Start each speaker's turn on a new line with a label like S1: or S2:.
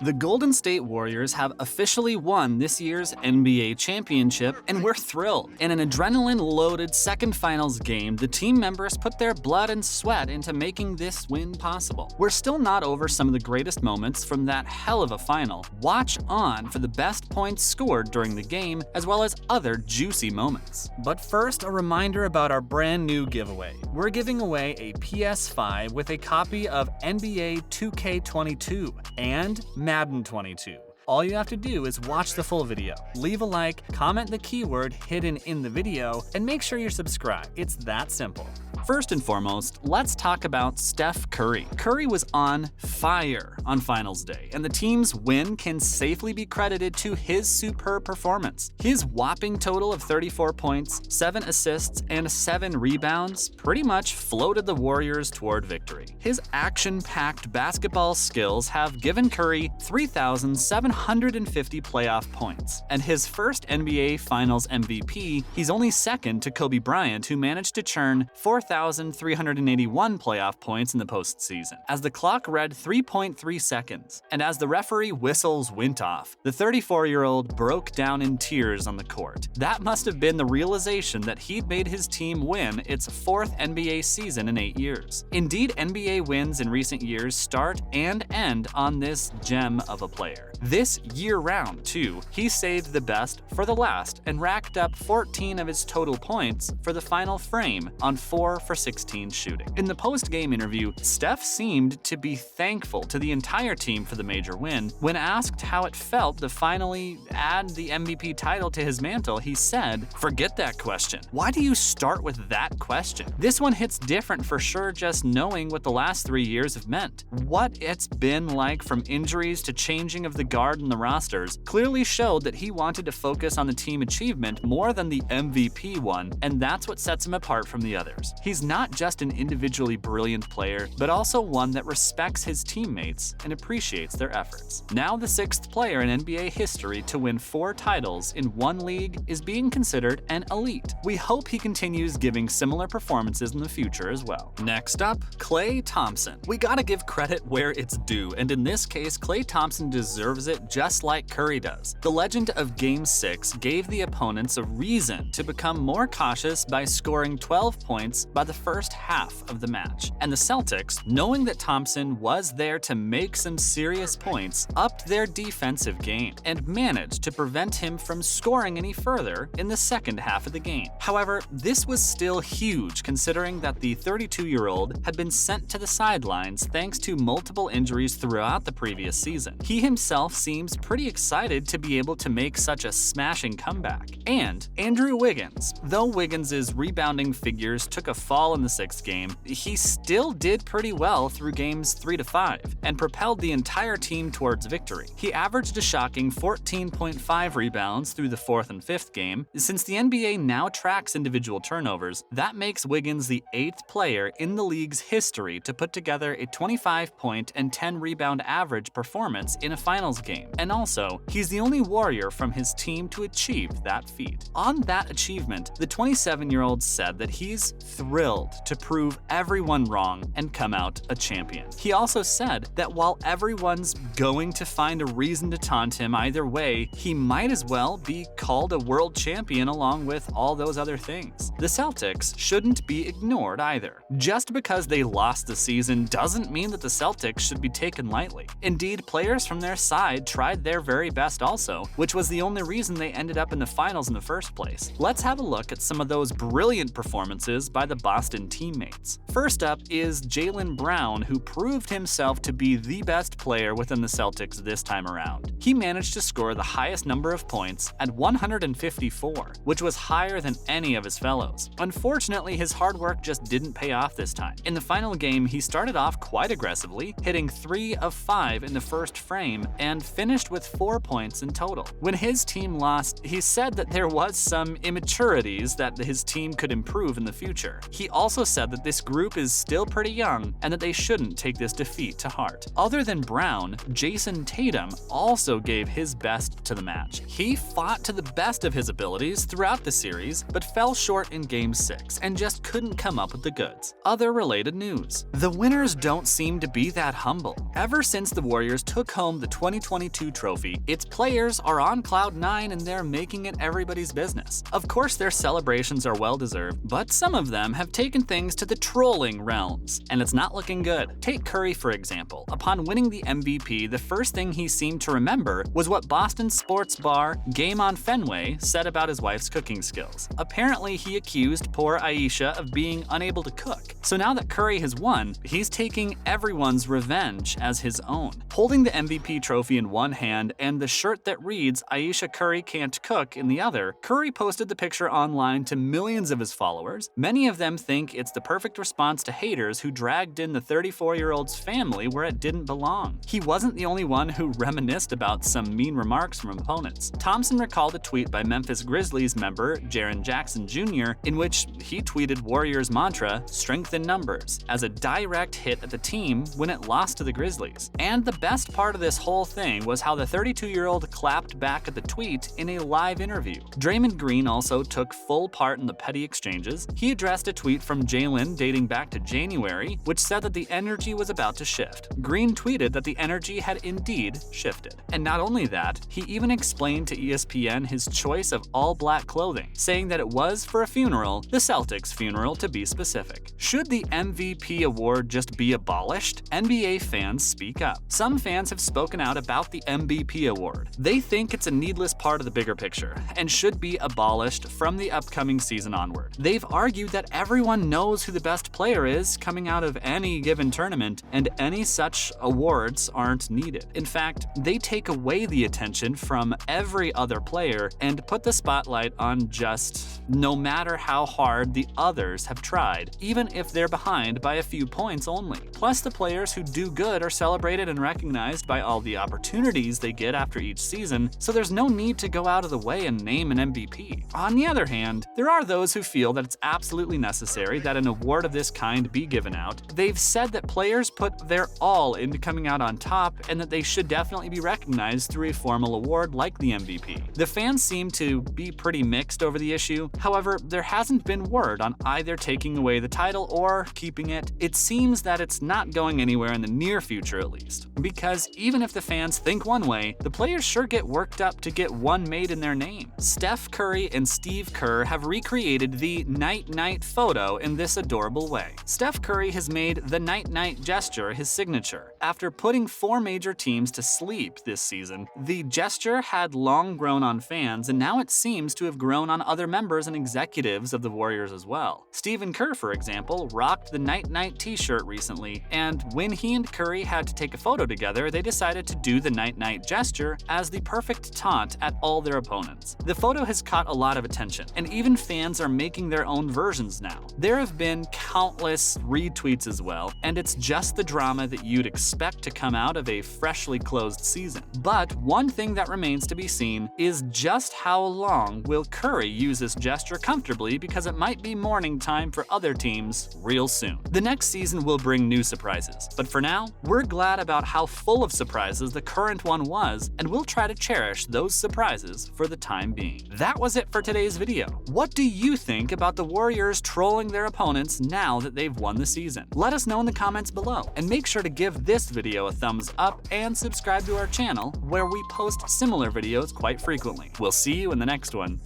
S1: The Golden State Warriors have officially won this year's NBA championship, and we're thrilled. In an adrenaline-loaded second finals game, the team members put their blood and sweat into making this win possible. We're still not over some of the greatest moments from that hell of a final. Watch on for the best points scored during the game, as well as other juicy moments. But first, a reminder about our brand new giveaway. We're giving away a PS5 with a copy of NBA 2K22 and Madden 22. All you have to do is watch the full video, leave a like, comment the keyword hidden in the video, and make sure you're subscribed. It's that simple. First and foremost, let's talk about Steph Curry. Curry was on fire on finals day, and the team's win can safely be credited to his superb performance. His whopping total of 34 points, 7 assists, and 7 rebounds pretty much floated the Warriors toward victory. His action-packed basketball skills have given Curry 3,750 playoff points, and his first NBA Finals MVP, he's only second to Kobe Bryant, who managed to churn 4,381 playoff points in the postseason. As the clock read 3.3 seconds, and as the referee whistles went off, the 34-year-old broke down in tears on the court. That must have been the realization that he'd made his team win its 4th NBA season in 8 years. Indeed, NBA wins in recent years start and end on this gem of a player. This year-round, too, he saved the best for the last and racked up 14 of his total points for the final frame on 4 for 16 shooting. In the post-game interview, Steph seemed to be thankful to the entire team for the major win. When asked how it felt to finally add the MVP title to his mantle, he said, "Forget that question. Why do you start with that question? This one hits different for sure, just knowing what the last 3 years have meant. What it's been like from injuries to changing of the guard and the rosters clearly showed that he wanted to focus on the team achievement more than the MVP one, and that's what sets him apart from the others. He's not just an individually brilliant player, but also one that respects his teammates and appreciates their efforts." Now the 6th player in NBA history to win 4 titles in one league is being considered an elite. We hope he continues giving similar performances in the future as well. Next up, Klay Thompson. We gotta give credit where it's due, and in this case, Klay Thompson deserves it just like Curry does. The legend of Game 6 gave the opponents a reason to become more cautious by scoring 12 points by the first half of the match. And the Celtics, knowing that Thompson was there to make some serious points, upped their defensive game and managed to prevent him from scoring any further in the second half of the game. However, this was still huge considering that the 32-year-old had been sent to the sidelines thanks to multiple injuries throughout the previous season. He himself seems pretty excited to be able to make such a smashing comeback. And Andrew Wiggins, though Wiggins' rebounding figures took a fall in the 6th game, he still did pretty well through games 3 to 5 and propelled the entire team towards victory. He averaged a shocking 14.5 rebounds through the 4th and 5th game. Since the NBA now tracks individual turnovers, that makes Wiggins the 8th player in the league's history to put together a 25-point and 10-rebound average performance in a finals game. And also, he's the only Warrior from his team to achieve that feat. On that achievement, the 27-year-old said that he's thrilled to prove everyone wrong and come out a champion. He also said that while everyone's going to find a reason to taunt him either way, he might as well be called a world champion along with all those other things. The Celtics shouldn't be ignored either. Just because they lost the season doesn't mean that the Celtics should be taken lightly. Indeed, players from their side tried their very best also, which was the only reason they ended up in the finals in the first place. Let's have a look at some of those brilliant performances by the Boston teammates. First up is Jaylen Brown, who proved himself to be the best player within the Celtics this time around. He managed to score the highest number of points at 154, which was higher than any of his fellows. Unfortunately, his hard work just didn't pay off this time. In the final game, he started off quite aggressively, hitting 3 of 5 in the first frame and finished with 4 points in total. When his team lost, he said that there was some immaturities that his team could improve in the future. He also said that this group is still pretty young and that they shouldn't take this defeat to heart. Other than Brown, Jason Tatum also gave his best to the match. He fought to the best of his abilities throughout the series, but fell short in Game 6 and just couldn't come up with the goods. Other related news. The winners don't seem to be that humble. Ever since the Warriors took home the 2022 trophy, its players are on cloud 9 and they're making it everybody's business. Of course, their celebrations are well-deserved, but some of them have taken things to the trolling realms, and it's not looking good. Take Curry, for example. Upon winning the MVP, the first thing he seemed to remember was what Boston sports bar Game on Fenway said about his wife's cooking skills. Apparently, he accused poor Aisha of being unable to cook. So now that Curry has won, he's taking everyone's revenge as his own. Holding the MVP trophy in one hand and the shirt that reads "Aisha Curry can't cook" in the other, Curry posted the picture online to millions of his followers. Many of them think it's the perfect response to haters who dragged in the 34-year-old's family where it didn't belong. He wasn't the only one who reminisced about some mean remarks from opponents. Thompson recalled a tweet by Memphis Grizzlies member Jaren Jackson Jr. in which he tweeted Warriors' mantra, "Strength in numbers," as a direct hit at the team when it lost to the Grizzlies. And the best part of this whole thing was how the 32-year-old clapped back at the tweet in a live interview. Draymond Green also took full part in the petty exchanges. He addressed a tweet from Jalen dating back to January, which said that the energy was about to shift. Green tweeted that the energy had indeed shifted. And not only that, he even explained to ESPN his choice of all-black clothing, saying that it was for a funeral, the Celtics funeral to be specific. Should the MVP award just be abolished? NBA fans speak up. Some fans have spoken out about the MVP award. They think it's a needless part of the bigger picture and should be abolished from the upcoming season onward. They've argued that everyone knows who the best player is coming out of any given tournament, and any such awards aren't needed. In fact, they take away the attention from every other player and put the spotlight on just no matter how hard the others have tried, even if they're behind by a few points only. Plus, the players who do good are celebrated and recognized by all the opportunities they get after each season, so there's no need to go out of the way and name an MVP. On the other hand, there are those who feel that it's absolutely necessary that an award of this kind be given out. They've said that players put their all into coming out on top and that they should definitely be recognized through a formal award like the MVP. The fans seem to be pretty mixed over the issue. However, there hasn't been word on either taking away the title or keeping it. It seems that it's not going anywhere in the near future at least, because even if the fans think one way, the players sure get worked up to get one made in their name. Steph Curry and Steve Kerr have recreated the night-night photo in this adorable way. Steph Curry has made the night-night gesture his signature. After putting 4 major teams to sleep this season, the gesture had long grown on fans, and now it seems to have grown on other members and executives of the Warriors as well. Stephen Kerr, for example, rocked the night-night t-shirt recently, and when he and Curry had to take a photo together, they decided to do the night-night gesture as the perfect taunt at all their opponents. The photo has caught a lot of attention, and even fans are making their own versions now. There have been countless retweets as well, and it's just the drama that you'd expect to come out of a freshly closed season. But one thing that remains to be seen is just how long will Curry use this gesture comfortably, because it might be morning time for other teams real soon. The next season will bring new surprises, but for now, we're glad about how full of surprises the current one was, and we'll try to cherish those surprises for the time being. That was it for today's video. What do you think about the Warriors trolling their opponents now that they've won the season? Let us know in the comments below, and make sure to give this video a thumbs up and subscribe to our channel, where we post similar videos quite frequently. We'll see you in the next one.